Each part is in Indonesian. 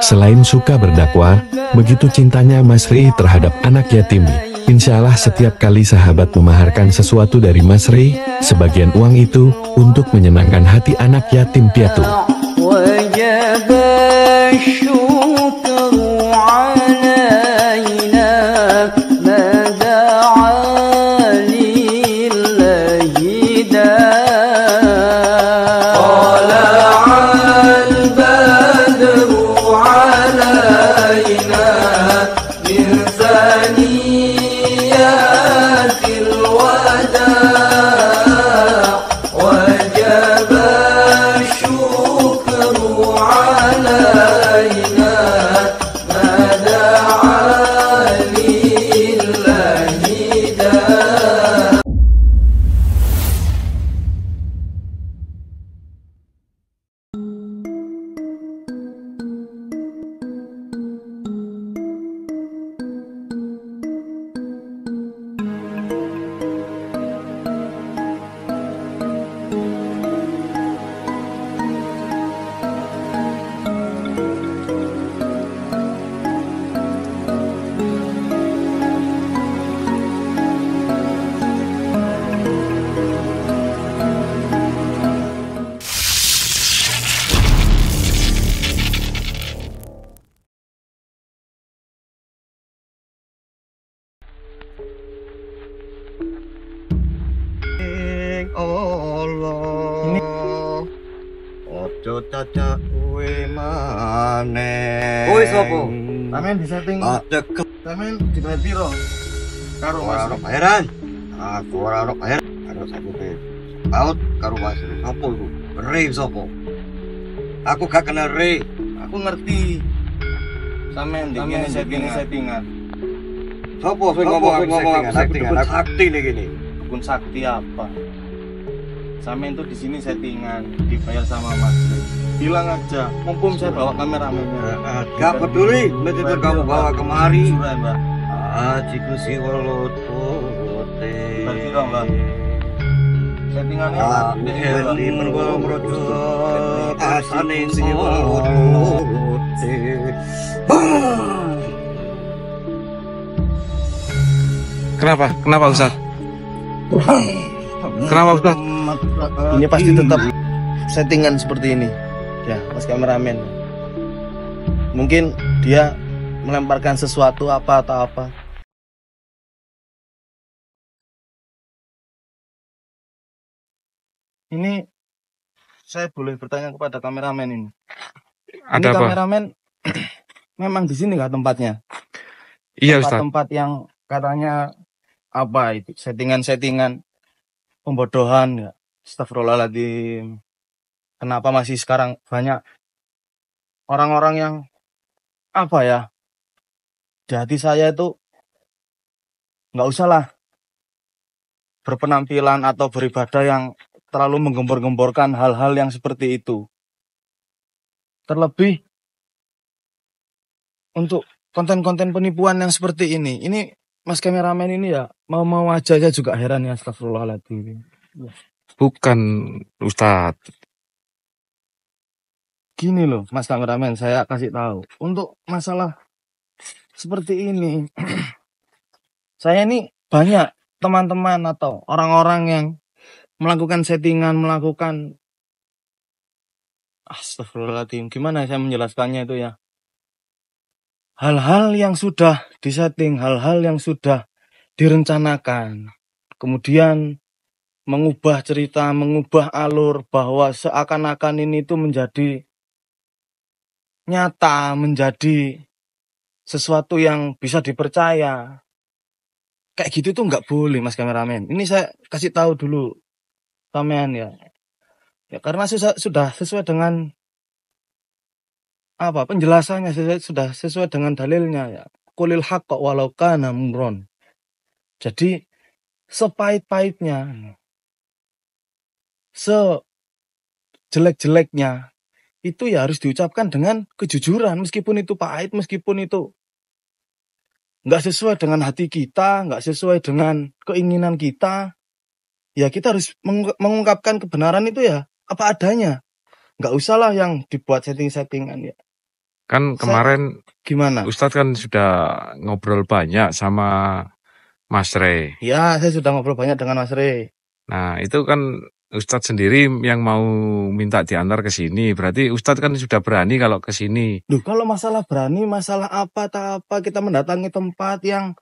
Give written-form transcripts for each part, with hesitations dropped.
Selain suka berdakwah, begitu cintanya Mas Rey terhadap anak yatim. Insya Allah setiap kali sahabat memaharkan sesuatu dari Mas Rey, sebagian uang itu untuk menyenangkan hati anak yatim piatu. Allah ojo caca kuwe maneh. Kuwi sapa? Sampeyan di setting. Deket. Sampeyan dibayar piro? Karo Mas bayaran. Aku ora ono bayar. Karo sakute. Paut karo Mas sapa iku? Rey sapa? Aku gak kenal Rey. Aku ngerti. Sampeyan dikene settingan. Sopo sing ngomong settingan? Aku sakti nih gini. Dukun sakti apa? Sampean tuh di sini settingan, dibayar sama Mas Rey. Bilang aja, mumpung saya bawa kameramennya. Gak peduli, betul kamu bawa kemari. Sudah, Mbak. Ajiku si welut putih. Berarti dong, Mbak. Settingannya di berbau merojo asane si welut putih. Kenapa? Kenapa Ustaz? Kenapa Ustaz? ini pasti tetap settingan seperti ini. Ya, Mas kameramen. Mungkin dia melemparkan sesuatu apa atau apa. Ini saya boleh bertanya kepada kameramen ini. Ada ini apa? Kameramen memang di sini nggak tempatnya? Iya Ustaz. Tempat yang katanya apa itu? Settingan-settingan pembodohan ya. Astagfirullahaladzim. Kenapa masih sekarang banyak orang-orang yang apa ya? Di hati saya itu nggak usah lah berpenampilan atau beribadah yang terlalu menggembor-gemborkan hal-hal yang seperti itu. Terlebih untuk konten-konten penipuan yang seperti ini. Ini Mas kameramen ini ya mau aja saya juga heran ya, astagfirullahaladzim. Bukan Ustadz. Gini loh Mas kameramen, saya kasih tahu. Untuk masalah seperti ini, saya ini banyak teman-teman atau orang-orang yang melakukan settingan, melakukan astagfirullahaladzim. Gimana saya menjelaskannya itu ya? Hal-hal yang sudah disetting, hal-hal yang sudah direncanakan. Kemudian mengubah cerita, mengubah alur bahwa seakan-akan ini itu menjadi nyata, menjadi sesuatu yang bisa dipercaya. Kayak gitu tuh nggak boleh Mas kameramen. Ini saya kasih tahu dulu sampean ya. Ya karena sudah sesuai dengan apa penjelasannya, sudah sesuai dengan dalilnya ya. Qulil haqqa walau kana murron. Jadi sepahit-pahitnya, sejelek-jeleknya itu ya harus diucapkan dengan kejujuran, meskipun itu pahit, meskipun itu nggak sesuai dengan hati kita, nggak sesuai dengan keinginan kita, ya kita harus mengungkapkan kebenaran itu ya apa adanya. Nggak usah lah yang dibuat setting-settingan ya. Kan Saya kemarin gimana? Ustadz kan sudah ngobrol banyak sama Mas Rey. Ya, saya sudah ngobrol banyak dengan Mas Rey. Nah, itu kan Ustadz sendiri yang mau minta diantar ke sini. Berarti Ustadz kan sudah berani kalau ke sini. Duh, kalau masalah berani, masalah apa tak apa, kita mendatangi tempat yang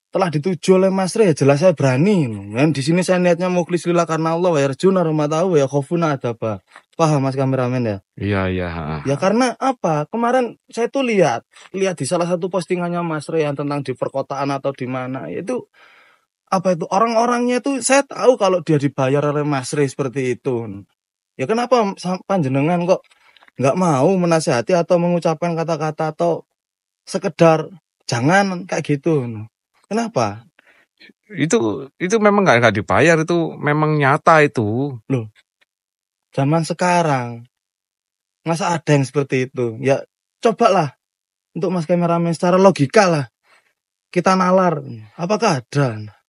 telah dituju oleh Mas Rey, ya jelas saya berani. Dan di sini saya niatnya mukhlis lillah karena Allah, wa yarjuna rahmatahu wa yakhafuna adzabah. Paham Mas kameramen ya? Iya, iya. Ya karena apa? Kemarin saya tuh lihat di salah satu postingannya Mas Rey yang tentang di perkotaan atau di mana. Itu apa itu orang-orangnya itu saya tahu kalau dia dibayar oleh Mas Rey seperti itu. Ya kenapa panjenengan kok nggak mau menasihati atau mengucapkan kata-kata atau sekedar jangan kayak gitu. Kenapa? Itu memang nggak dibayar, itu memang nyata itu. Loh, zaman sekarang masa ada yang seperti itu? Ya cobalah untuk Mas kameramen secara logika lah kita nalar. Apakah ada?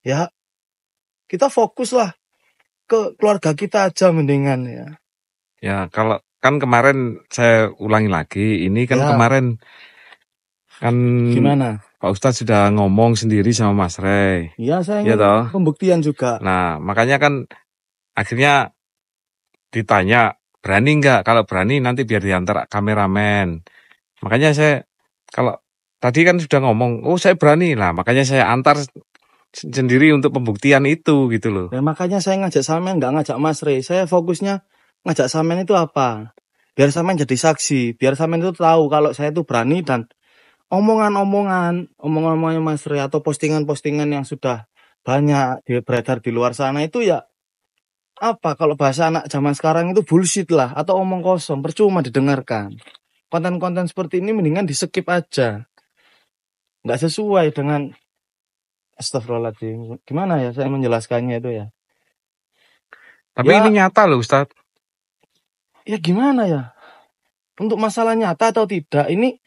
Ya kita fokuslah ke keluarga kita aja mendingan ya. Ya, kalau kan kemarin saya ulangi lagi, ini kan Ya. kemarin kan Gimana? Pak Ustadz sudah ngomong sendiri sama Mas Rey. Ya saya Iya ingin toh? pembuktian juga. Nah, makanya kan akhirnya ditanya, berani nggak? Kalau berani nanti biar diantar kameramen. Makanya saya, kalau tadi kan sudah ngomong, oh saya berani lah, makanya saya antar sendiri untuk pembuktian itu gitu loh. Ya makanya saya ngajak Samen, nggak ngajak Mas Rey. Saya fokusnya ngajak Samen itu apa? Biar Samen jadi saksi, biar Samen itu tahu kalau saya itu berani dan omongan-omongannya Mas Rey atau postingan-postingan yang sudah banyak beredar di luar sana itu ya apa kalau bahasa anak zaman sekarang itu bullshit lah atau omong kosong, percuma didengarkan. Konten-konten seperti ini mendingan di skip aja. Nggak sesuai dengan astagfirullahaladzim. Gimana ya saya menjelaskannya itu ya? Tapi Ya. ini nyata loh Ustadz. Ya gimana ya? Untuk masalah nyata atau tidak, ini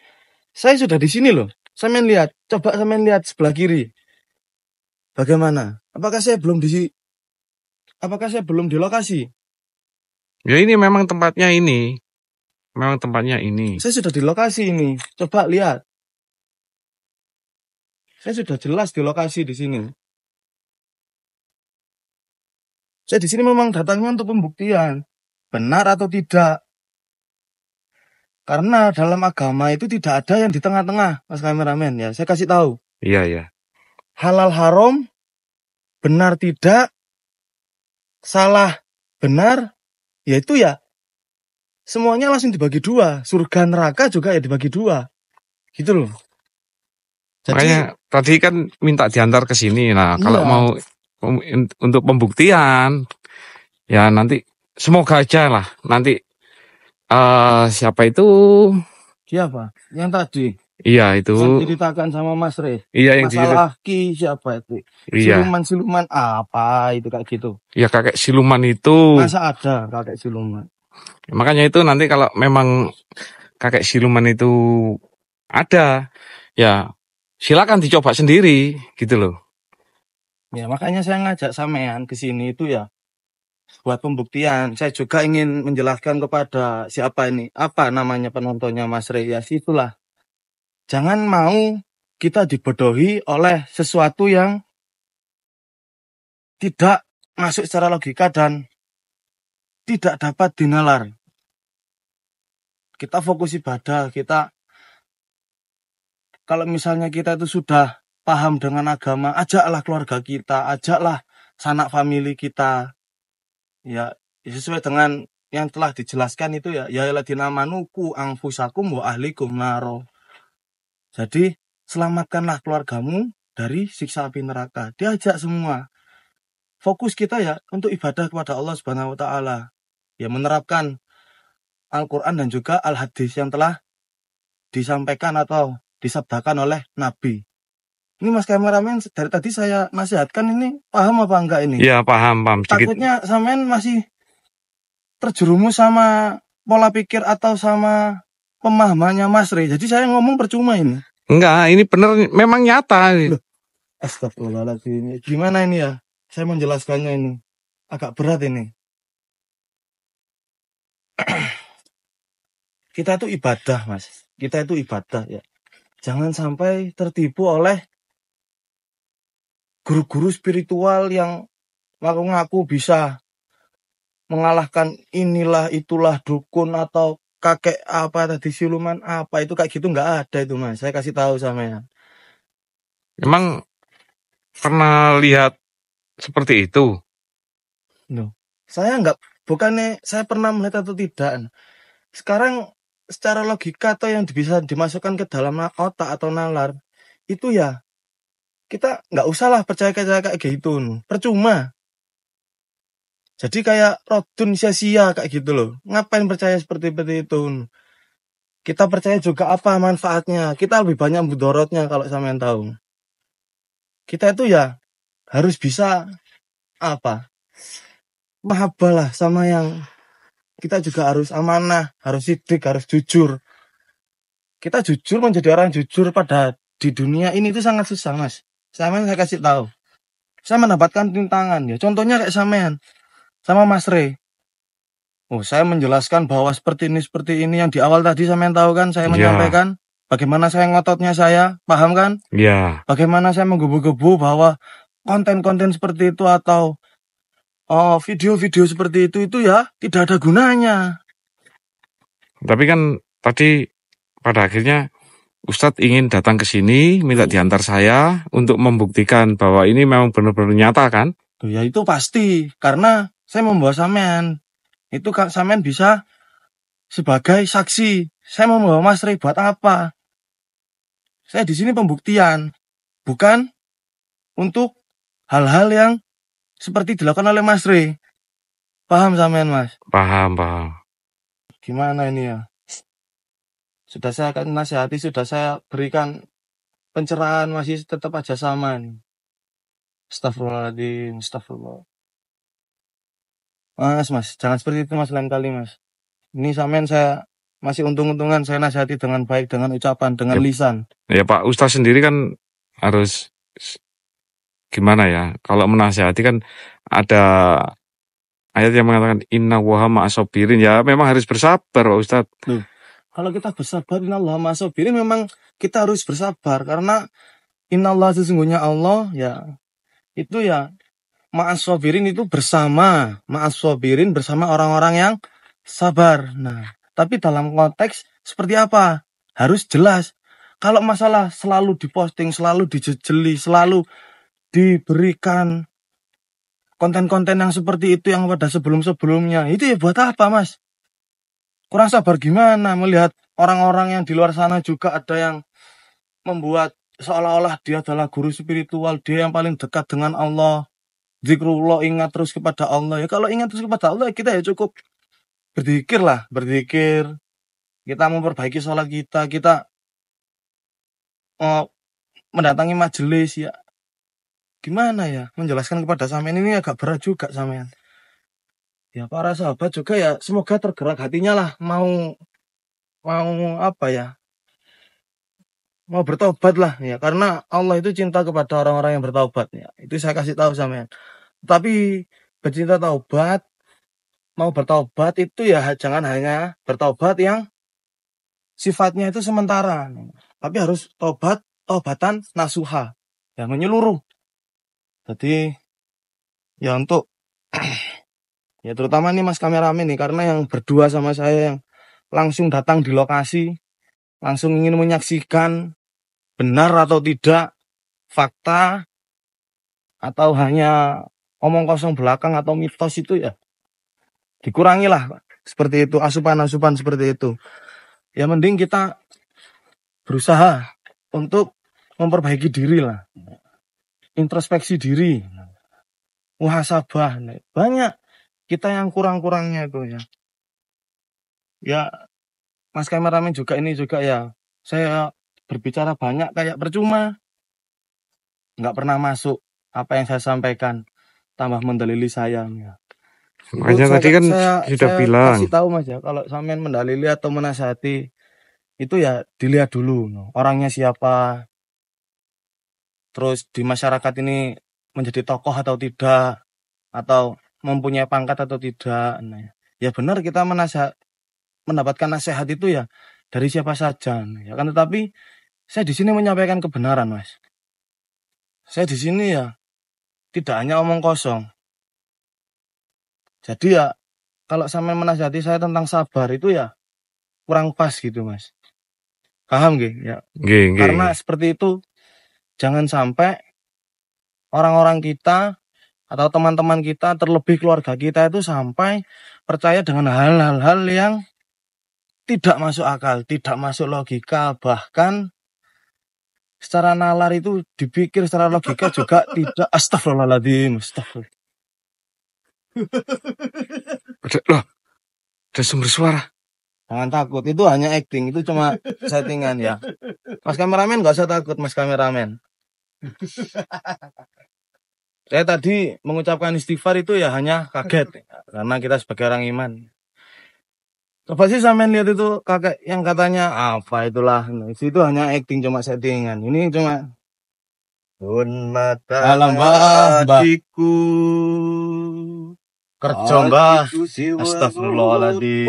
saya sudah di sini loh. Saya main lihat, coba saya main lihat sebelah kiri. Bagaimana? Apakah saya belum di lokasi? Ya ini memang tempatnya ini. Memang tempatnya ini. Saya sudah di lokasi ini. Coba lihat. Saya sudah jelas di lokasi di sini. Saya di sini memang datangnya untuk pembuktian. Benar atau tidak. Karena dalam agama itu tidak ada yang di tengah-tengah, Mas kameramen ya. Saya kasih tahu. Iya, iya. Halal haram, benar tidak, salah benar, yaitu ya semuanya langsung dibagi dua. Surga neraka juga ya dibagi dua. Gitu loh. Jadi, makanya tadi kan minta diantar ke sini. Nah, kalau iya. mau untuk pembuktian, ya nanti semoga aja lah. Nanti siapa itu? Siapa? Yang tadi. Iya itu. Yang diceritakan sama Mas Rey. Iya yang Masalah Ki siapa itu? Iya. Siluman apa itu kayak gitu. Ya kakek siluman itu. Masa ada kakek siluman? Makanya itu nanti kalau memang kakek siluman itu ada, ya silakan dicoba sendiri gitu loh. Ya makanya saya ngajak sampean ke sini itu ya buat pembuktian. Saya juga ingin menjelaskan kepada siapa ini, apa namanya penontonnya Mas Rey. Ya itulah. Jangan mau kita dibodohi oleh sesuatu yang tidak masuk secara logika dan tidak dapat dinalar. Kita fokus ibadah, kalau misalnya kita itu sudah paham dengan agama, ajaklah keluarga kita, ajaklah sanak famili kita. Ya, sesuai dengan yang telah dijelaskan itu ya alladzina amanu qu anfusakum wa ahlikum naro. Jadi, selamatkanlah keluargamu dari siksa api neraka. Diajak semua. Fokus kita ya untuk ibadah kepada Allah Subhanahu wa taala. Ya menerapkan Al-Qur'an dan juga Al-Hadis yang telah disampaikan atau disabdakan oleh Nabi. Ini Mas kameramen dari tadi saya nasihatkan ini paham apa enggak ini? Iya paham sedikit. Takutnya sampean masih terjerumus sama pola pikir atau sama pemahamannya Mas Rey. Jadi saya ngomong percuma ini. Enggak, ini benar memang nyata. Loh, astagfirullahaladzim. Gimana ini ya? Saya menjelaskannya ini. Agak berat ini. kita itu ibadah, Mas. Kita itu ibadah ya. Jangan sampai tertipu oleh guru-guru spiritual yang ngaku-ngaku bisa mengalahkan inilah itulah dukun atau kakek apa tadi siluman apa itu kayak gitu nggak ada itu, Mas. Saya kasih tahu sama ya. Emang pernah lihat seperti itu? No. Bukannya saya pernah melihat atau tidak. Sekarang secara logika atau yang bisa dimasukkan ke dalam otak atau nalar itu ya kita nggak usah lah percaya kayak gitu, percuma. Jadi kayak rodun sia-sia kayak gitu loh. Ngapain percaya seperti itu? Kita percaya juga apa manfaatnya? Kita lebih banyak mudorotnya kalau sampean tahu. Kita itu ya harus bisa apa? Mahabbah lah sama yang kita juga harus amanah, harus sidik, harus jujur. Kita jujur menjadi orang jujur pada di dunia ini itu sangat susah, Mas. Saya kasih tahu. Saya mendapatkan rintangan ya. Contohnya kayak sampean sama Mas Rey. Oh, saya menjelaskan bahwa seperti ini yang di awal tadi sampean tahu kan saya menyampaikan bagaimana saya ngototnya saya, paham kan? Iya. Bagaimana saya menggebu-gebu bahwa konten-konten seperti itu atau video-video seperti itu ya tidak ada gunanya. Tapi kan tadi pada akhirnya Ustadz ingin datang ke sini, minta diantar saya untuk membuktikan bahwa ini memang benar-benar nyata kan? Ya itu pasti, karena saya membawa sampean. Itu sampean bisa sebagai saksi. Saya mau membawa Mas Rey buat apa? Saya di sini pembuktian, bukan untuk hal-hal yang seperti dilakukan oleh Mas Rey. Paham sampean, Mas? Paham. Gimana ini ya? Sudah saya akan nasihati, sudah saya berikan pencerahan, masih tetap aja sama nih. Astagfirullahaladzim, astagfirullah. Mas, jangan seperti itu Mas, lain kali Mas. Ini sampean saya masih untung-untungan saya nasihati dengan baik, dengan ucapan, dengan lisan. Ya Pak Ustadz sendiri kan harus gimana ya? Kalau menasihati kan ada ayat yang mengatakan inna waha ma'asobirin. Ya memang harus bersabar Pak Ustadz. Kalau kita bersabar, innallaha ma'asobirin, memang kita harus bersabar. Karena innallah sesungguhnya Allah, ya itu ya ma'asobirin itu bersama. Ma'asobirin bersama orang-orang yang sabar. Nah, tapi dalam konteks seperti apa? Harus jelas. Kalau masalah selalu diposting, selalu dijejeli, selalu diberikan konten-konten yang seperti itu yang pada sebelum-sebelumnya, itu ya buat apa Mas? Kurang sabar gimana melihat orang-orang yang di luar sana juga ada yang membuat seolah-olah dia adalah guru spiritual, dia yang paling dekat dengan Allah. Zikrullah, ingat terus kepada Allah. Ya kalau ingat terus kepada Allah, kita ya cukup berzikir. Kita memperbaiki sholat kita mendatangi majelis ya. Gimana ya menjelaskan kepada sampean ini agak berat juga sampean. Ya para sahabat juga ya semoga tergerak hatinya lah mau apa ya, mau bertobat lah ya, karena Allah itu cinta kepada orang-orang yang bertobat ya. Itu saya kasih tahu sampean. Tapi bercinta taubat, mau bertobat itu ya jangan hanya bertobat yang sifatnya itu sementara, tapi harus tobatan nasuha yang menyeluruh. Jadi ya untuk ya terutama nih Mas kameramen nih, karena yang berdua sama saya yang langsung datang di lokasi, langsung ingin menyaksikan benar atau tidak fakta atau hanya omong kosong belakang atau mitos itu ya dikurangilah seperti itu, asupan-asupan seperti itu. Ya mending kita berusaha untuk memperbaiki diri lah, introspeksi diri, muhasabah. Banyak kita yang kurang-kurangnya itu ya. Ya Mas kameramen juga ini juga ya, saya berbicara banyak kayak percuma, nggak pernah masuk apa yang saya sampaikan, tambah mendalili saya ya. Makanya tadi kan sudah bilang. Kasih tahu Mas ya, kalau sampean mendalili atau menasihati itu ya dilihat dulu orangnya siapa, terus di masyarakat ini menjadi tokoh atau tidak, atau mempunyai pangkat atau tidak. Nah, ya benar kita mendapatkan nasihat itu ya dari siapa saja, ya kan. Tetapi saya di sini menyampaikan kebenaran, Mas. Saya di sini ya tidak hanya omong kosong. Jadi ya kalau sampai menasihati saya tentang sabar itu ya kurang pas gitu, Mas. Paham nggih? Ya. Nggih, nggih. Karena seperti itu jangan sampai orang-orang kita atau teman-teman kita, terlebih keluarga kita itu sampai percaya dengan hal-hal yang tidak masuk akal, tidak masuk logika, bahkan secara nalar itu dipikir secara logika juga tidak. Astagfirullahaladzim, astagfirullah. Loh, ada sumber suara. Jangan takut, itu hanya acting, itu cuma settingan ya. Mas kameramen nggak usah takut, Mas kameramen. Saya tadi mengucapkan istighfar itu ya hanya kaget, karena kita sebagai orang iman. Coba sih sampean lihat itu kakek yang katanya apa itulah, itu hanya acting, cuma settingan. Ini cuma Sun mata alam hatiku kerja mbah. Astagfirullahaladzim.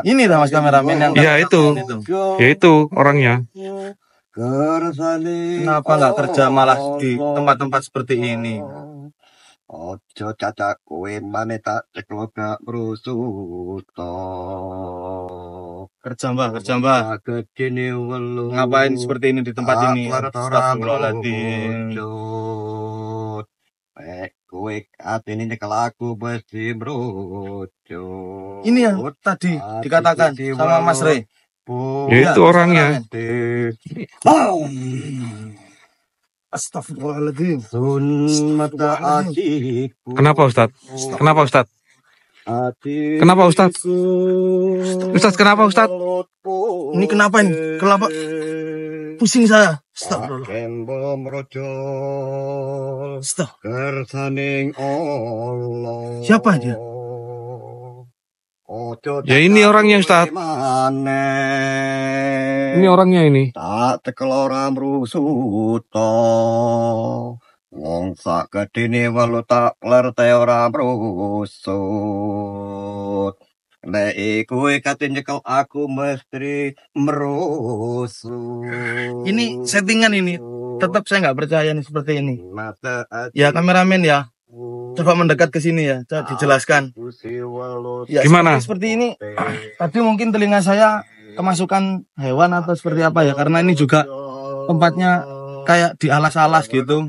Ini dah Mas kameramen yang Ya itu. Ya itu orangnya. Kenapa nggak kerja malah di tempat-tempat seperti ini? Ojo cacak kowe mane tak cekloga rusuto. Kerja mbah. Ngapain seperti ini di tempat ini? Astagfirullahaladzim. Kowe atine nyekel aku mesti brojo. Ini yang tadi dikatakan sama Mas Rey. Ya itu orangnya. Astagfirullahaladzim. Sun mata hatiku. Kenapa Ustadz? Kenapa Ustadz? Kenapa Ustadz? Ustadz kenapa Ustadz? Ini kenapa ini? Kenapa? Pusing saya. Astagfirullah. Kembom rojol. Astag. Kersaning Allah. Siapa dia? Ya ini orangnya Ustadz. Ini orangnya ini. Tak tekel ora mrusuto. Wong sak gedene welu tak lerte ora mrusut. Nek kowe kate nyekel aku mesti merusut. Ini settingan ini. Tetap saya nggak percaya nih seperti ini. Mata Ya kameramen ya. Coba mendekat ke sini ya. Coba dijelaskan. Ya, Gimana? seperti ini. Tadi mungkin telinga saya kemasukan hewan atau seperti apa ya, karena ini juga tempatnya kayak di alas-alas gitu.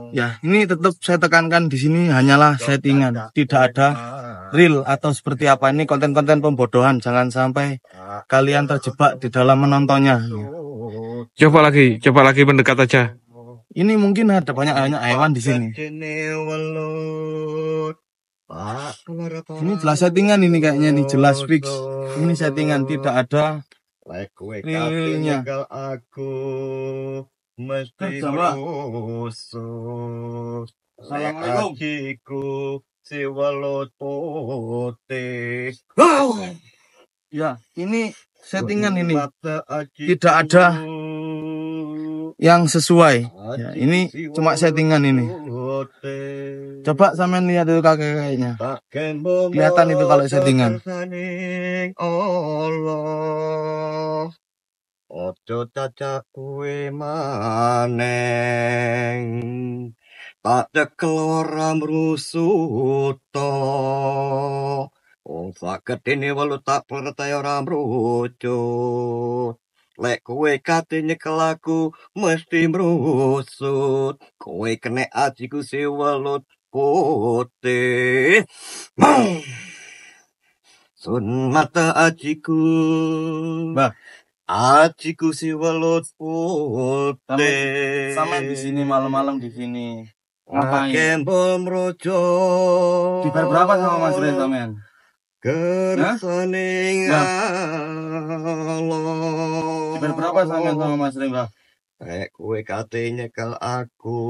Ya, ini tetap saya tekankan di sini hanyalah settingan, tidak ada real atau seperti apa. Ini konten-konten pembodohan, jangan sampai kalian terjebak di dalam menontonnya. Coba lagi mendekat aja. Ini mungkin ada banyak hewan di sini. Ini jelas settingan ini kayaknya nih, jelas fix. Ini settingan, tidak ada realnya. Assalamualaikum. Ya, ini settingan ini. Tidak ada yang sesuai. Ya, ini cuma settingan ini. Coba sampean lihat itu kakek-kakeknya. Kelihatan itu kalau settingan. Ojo cacak kowe maneng. Tak cekel ora mrusuto. Wong sak gedene welu tak percaya ora mrucut. Lek kowe kate nyekel aku mesti mrusut. Kowe kena ajiku sewelut putih. Sun mata ajiku. Mbah, ajiku sewelut putih. sama di sini malam-malam di sini. Ngapain bom rojo. Dibayar berapa sama Mas Rey sampean? Kersaning Allah. Dibayar berapa sampean sama Mas Rey, Mbah? Kowe kate nyekel aku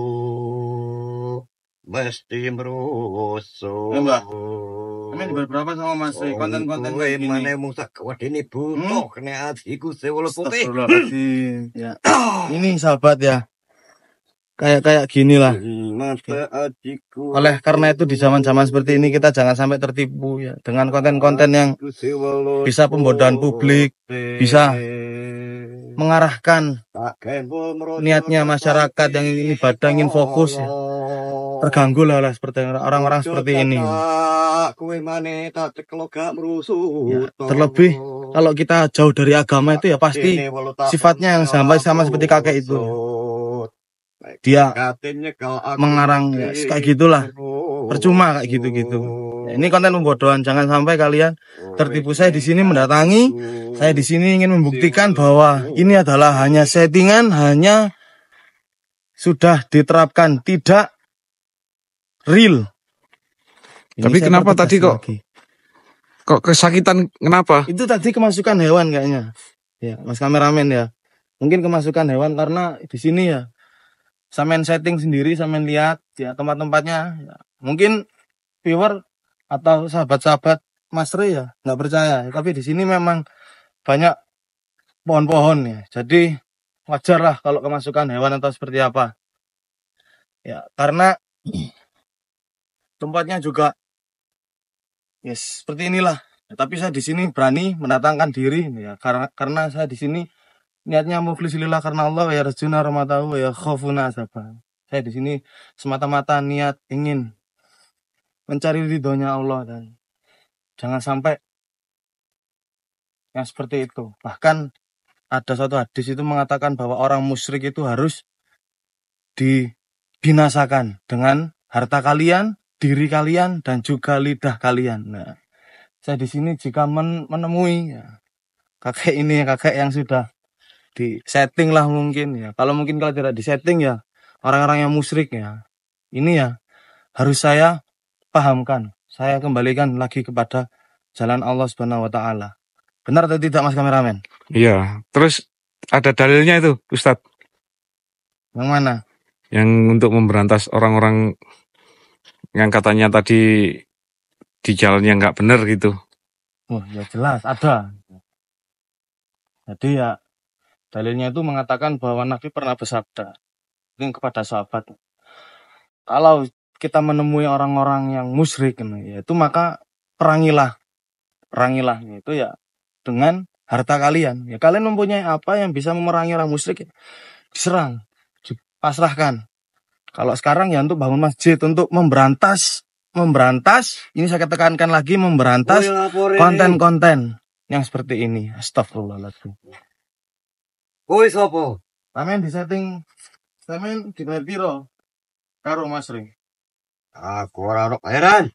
mesti merusuk. Mbah. Sampean dibayar berapa sama Mas Rey? Konten-konten kowe kayak gini. mane musak wedine butuh kena atiku sewelut putih. Astagfirullahaladzim. Ya. Ini sahabat ya. kayak gini lah. Mata hatiku. Oleh karena itu di zaman-zaman seperti ini kita jangan sampai tertipu ya dengan konten-konten yang bisa pembodohan publik, bisa mengarahkan niatnya masyarakat yang ingin ibadah, ingin fokus ya. Terganggu lah seperti orang-orang seperti ini. Ya, terlebih kalau kita jauh dari agama itu ya pasti sifatnya yang sampai sama seperti kakek itu. Dia mengarang ya, kayak gitulah. Percuma kayak gitu-gitu. Ya, ini konten pembodohan, jangan sampai kalian tertipu. Saya di sini mendatangi, saya di sini ingin membuktikan bahwa ini adalah hanya settingan, hanya sudah diterapkan, tidak real. Ini Tapi saya kenapa pertegas tadi kok kesakitan, kenapa? Itu tadi kemasukan hewan kayaknya. Ya, Mas kameramen ya. Mungkin kemasukan hewan karena di sini ya. Sampean setting sendiri, sampean lihat ya tempat-tempatnya. Ya. Mungkin viewer atau sahabat-sahabat Mas Rey ya nggak percaya. Tapi di sini memang banyak pohon-pohon ya. Jadi wajar lah kalau kemasukan hewan atau seperti apa. Ya, karena tempatnya juga yes, seperti inilah. Ya, tapi saya di sini berani mendatangkan diri ya karena saya di sini niatnya mukhlisilillah karena Allah ya rajuna rahmatahu ya khafuna azabah. Saya di sini semata-mata niat ingin mencari ridhonya Allah dan jangan sampai yang seperti itu. Bahkan ada satu hadis itu mengatakan bahwa orang musyrik itu harus dibinasakan dengan harta kalian, diri kalian dan juga lidah kalian. Nah, saya di sini jika menemui ya, kakek yang sudah di setting lah mungkin ya. Kalau tidak di setting ya orang-orang yang musyrik ya. Ini ya harus saya pahamkan. Saya kembalikan lagi kepada jalan Allah Subhanahu wa taala. Benar atau tidak Mas kameramen? Iya. Terus ada dalilnya itu, Ustadz. Yang mana? Yang untuk memberantas orang-orang yang katanya tadi di jalannya nggak benar gitu. Oh ya jelas ada. Jadi ya dalilnya itu mengatakan bahwa Nabi pernah bersabda ini kepada sahabat, kalau kita menemui orang-orang yang musyrik yaitu maka perangilah itu ya dengan harta kalian. Ya kalian mempunyai apa yang bisa memerangi orang musyrik, diserang, dipasrahkan. Kalau sekarang ya untuk bangun masjid, untuk memberantas, ini saya tekankan lagi, memberantas konten-konten yang seperti ini. Astagfirullahaladzim. Woi sopo? Sampeyan di setting, sampeyan dibayar piro karo Mas Ring? Aku ora ono bayaran.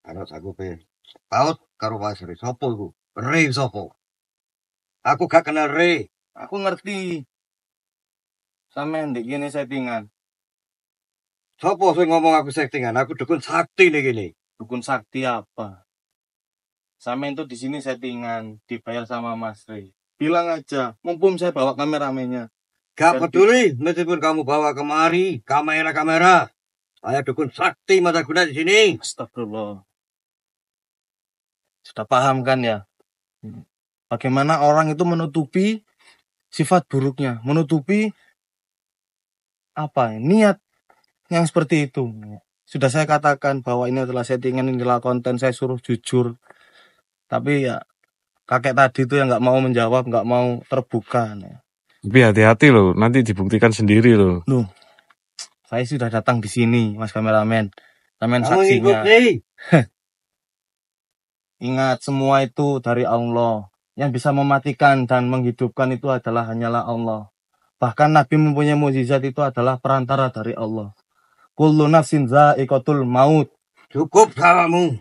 Harus aku paut karo Mas Ri. Sopo iku? Ri sopo? Aku gak kenal Ri. Aku ngerti. Sampeyan ndek kene settingan. Sopo sing ngomong aku settingan? Aku dukun sakti nih gini. Dukun sakti apa? Sampeyan tuh di sini settingan, dibayar sama Mas Ri. Bilang aja, mumpung saya bawa kameramennya. Gak peduli, meskipun kamu bawa kemari kamera. Saya dukun sakti mata guna di sini. Astagfirullah. Sudah paham kan ya? Bagaimana orang itu menutupi sifat buruknya, menutupi niat yang seperti itu. Sudah saya katakan bahwa ini adalah settingan, ini adalah konten, saya suruh jujur. Tapi ya kakek tadi itu yang nggak mau menjawab, nggak mau terbuka. Tapi hati-hati loh, nanti dibuktikan sendiri loh. Loh, saya sudah datang di sini, Mas kameramen. Sampeyan saksinya. Ingat, semua itu dari Allah. Yang bisa mematikan dan menghidupkan itu adalah hanyalah Allah. Bahkan Nabi mempunyai mukjizat itu adalah perantara dari Allah. Kullu nafsin za'iqatul maut. Cukup salamu.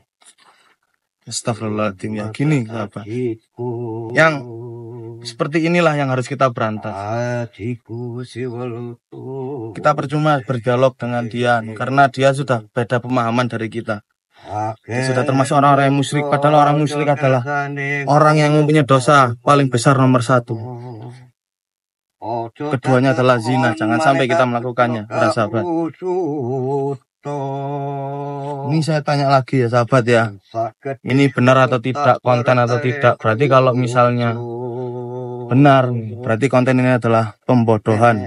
Astagfirullahaladzim ya gini apa? Yang seperti inilah yang harus kita berantas. Kita percuma berdialog dengan dia karena dia sudah beda pemahaman dari kita. Dia sudah termasuk orang-orang yang musyrik, padahal orang musyrik adalah orang yang mempunyai dosa paling besar nomor 1. Keduanya adalah zina. Jangan sampai kita melakukannya, para sahabat. Ini saya tanya lagi ya sahabat ya, ini benar atau tidak, konten atau tidak. Berarti kalau misalnya benar. Berarti konten ini adalah pembodohan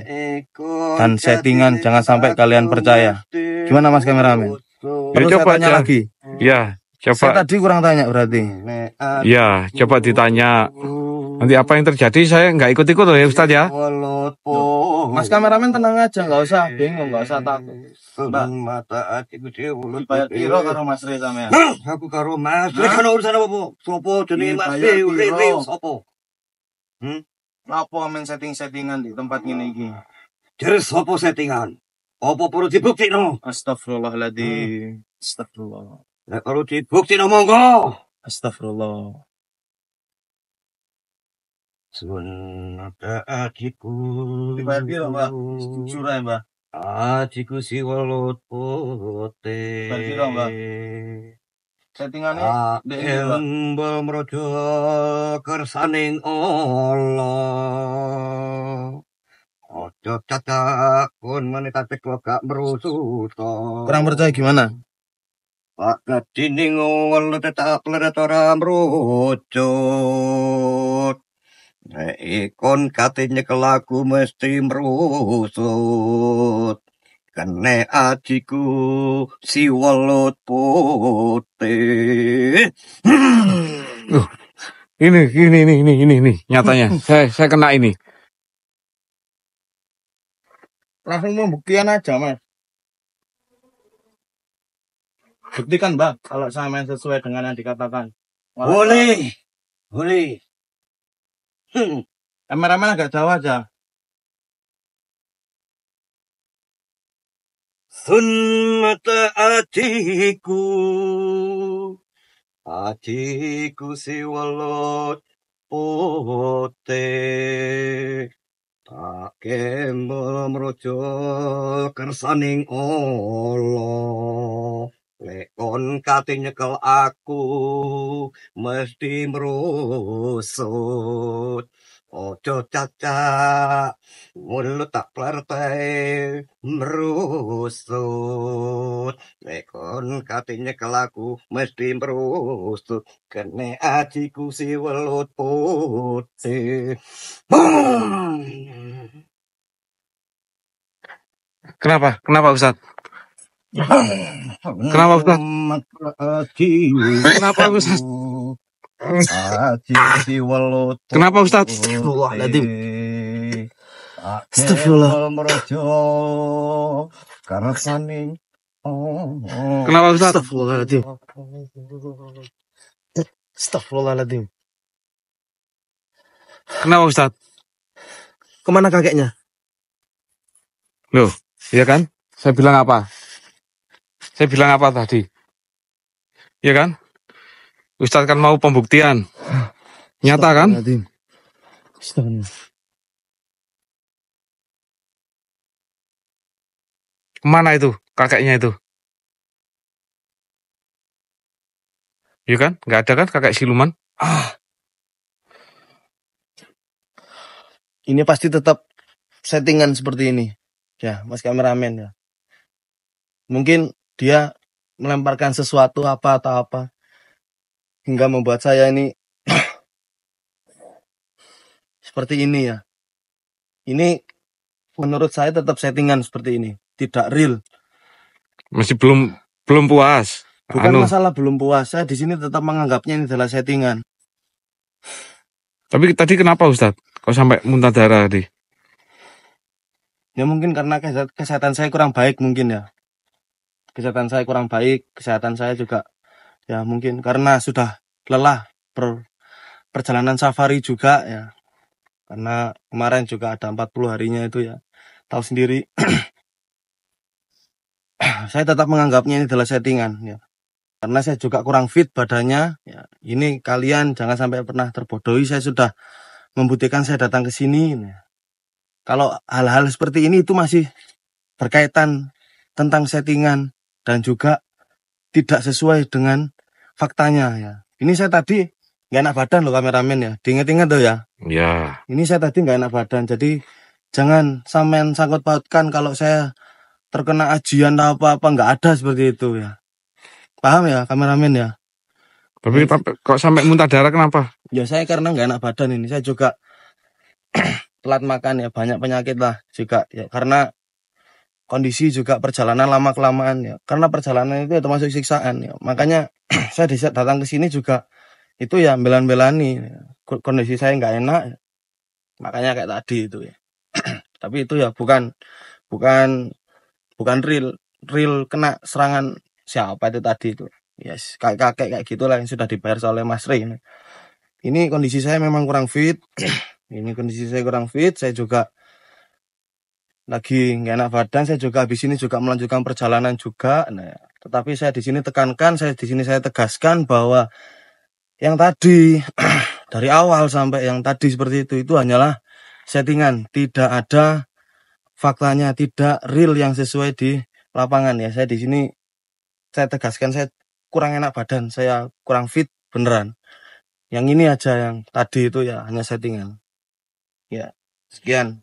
dan settingan. Jangan sampai kalian percaya. Gimana Mas kameramen? Perlu saya coba tanya aja. lagi. Ya, Saya coba. tadi kurang tanya berarti. Ya, coba ditanya. Nanti apa yang terjadi saya nggak ikut-ikut loh ya Ustadz ya. Mas kameramen tenang aja, nggak usah bingung, nggak usah takut. Mbak, bayar piro karo Mas Re sampean? Aku karo Mas, kan urusan apa? Sopo jenenge Mas Dibayar Re piro? sopo? Lapo men setting-settingan di tempat ngene iki? Jare sopo settingan? Apa perlu dibuktikno? Astagfirullahaladzim. Astagfirullah. Nek perlu dibuktikno monggo. Astagfirullah. Sunata adikku. Dibayar piro, Mbak? Jujur ae, Mbak. Adikku si welut putih. Dibayar piro, Mbak? Settingannya ndek ndi, Mbak? Embel mrojo kersaning Allah. Ojo catakun menekate kok gak merusut. Kurang percaya gimana? Pak gadining welut tetap ledet ora mrucut. Nek ikon kate nyekel aku mesti merusut. Kene ajiku si welut putih. Ini nyatanya. saya kena ini. Langsung pembuktian aja, Mas. Buktikan, Mbak, kalau sampean sesuai dengan yang dikatakan. Boleh. Kameramen agak jauh aja. Sun mata adikku si welut putih. Tak kembal merojo kersaning Allah. Lekon kate nyekel aku mesti merusut. Ojo cacak mulut tak partai merusut. Lekon kate nyekel aku mesti merusut. Kene ajiku si welut putih. Kenapa Ustadz? Kenapa Ustadz? Kenapa Ustadz? Si welut Kenapa Ustadz? Astagfirullahaladzim. Astagfirullah. Merojo kersaning Kenapa Ustadz? Astagfirullahaladzim. Astagfirullahaladzim. Kenapa Ustadz? Kemana kakeknya? Loh, iya kan? Saya bilang apa? Saya bilang apa tadi? Iya kan? Ustadz kan mau pembuktian. Nyata kan? Astagfirullah. Kemana itu kakeknya itu? Iya kan? Nggak ada kan kakek siluman? Ini pasti tetap settingan seperti ini. Ya, Mas kameramen ya. Mungkin dia melemparkan sesuatu apa atau apa. Hingga membuat saya ini seperti ini ya. Ini menurut saya tetap settingan seperti ini. Tidak real. Masih belum puas. Bukan masalah belum puas. Saya di sini tetap menganggapnya ini adalah settingan. Tapi tadi kenapa Ustadz? Kok sampai muntah darah tadi? Ya mungkin karena kesehatan saya kurang baik mungkin ya. Kesehatan saya kurang baik. Kesehatan saya juga ya mungkin karena sudah lelah perjalanan safari juga ya. Karena kemarin juga ada 40 harinya itu ya. Tahu sendiri. Saya tetap menganggapnya ini adalah settingan ya. Karena saya juga kurang fit badannya ya. Ini kalian jangan sampai pernah terbodohi. Saya sudah membuktikan saya datang ke sini ya. Kalau hal-hal seperti ini itu masih berkaitan tentang settingan dan juga tidak sesuai dengan faktanya ya. Ini saya tadi nggak enak badan loh kameramen ya. Diingat-ingat tuh ya. Ya. Ini saya tadi nggak enak badan. Jadi jangan sampean sangkut pautkan kalau saya terkena ajian atau apa-apa. Nggak ada seperti itu ya. Paham ya kameramen ya? Tapi kok sampai muntah darah kenapa? Ya saya karena nggak enak badan ini. Saya juga telat makan ya, banyak penyakit lah juga ya, karena kondisi juga perjalanan lama kelamaan ya, karena perjalanan itu ya termasuk siksaan ya, makanya saya datang ke sini juga itu ya belan-belani ya. Kondisi saya nggak enak ya. Makanya kayak tadi itu ya. Tapi itu ya bukan real kena serangan siapa itu tadi itu. Yes, kakek kayak gitulah yang sudah dibayar oleh Mas Rey. Ini kondisi saya memang kurang fit. Ini kondisi saya kurang fit. Saya juga lagi nggak enak badan. Saya juga habis ini juga melanjutkan perjalanan juga. Nah, tetapi saya di sini tekankan, saya tegaskan bahwa yang tadi dari awal sampai yang tadi seperti itu hanyalah settingan, tidak ada faktanya, tidak real yang sesuai di lapangan ya. Saya di sini saya tegaskan, saya kurang enak badan, saya kurang fit beneran. Yang ini aja yang tadi itu ya hanya settingan. Ya, sekian.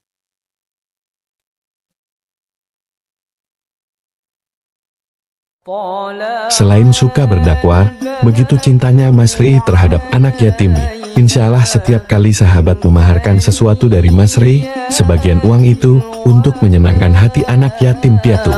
Selain suka berdakwah, begitu cintanya Mas Rey terhadap anak yatim. Insya Allah setiap kali sahabat memaharkan sesuatu dari Mas Rey, sebagian uang itu untuk menyenangkan hati anak yatim piatu.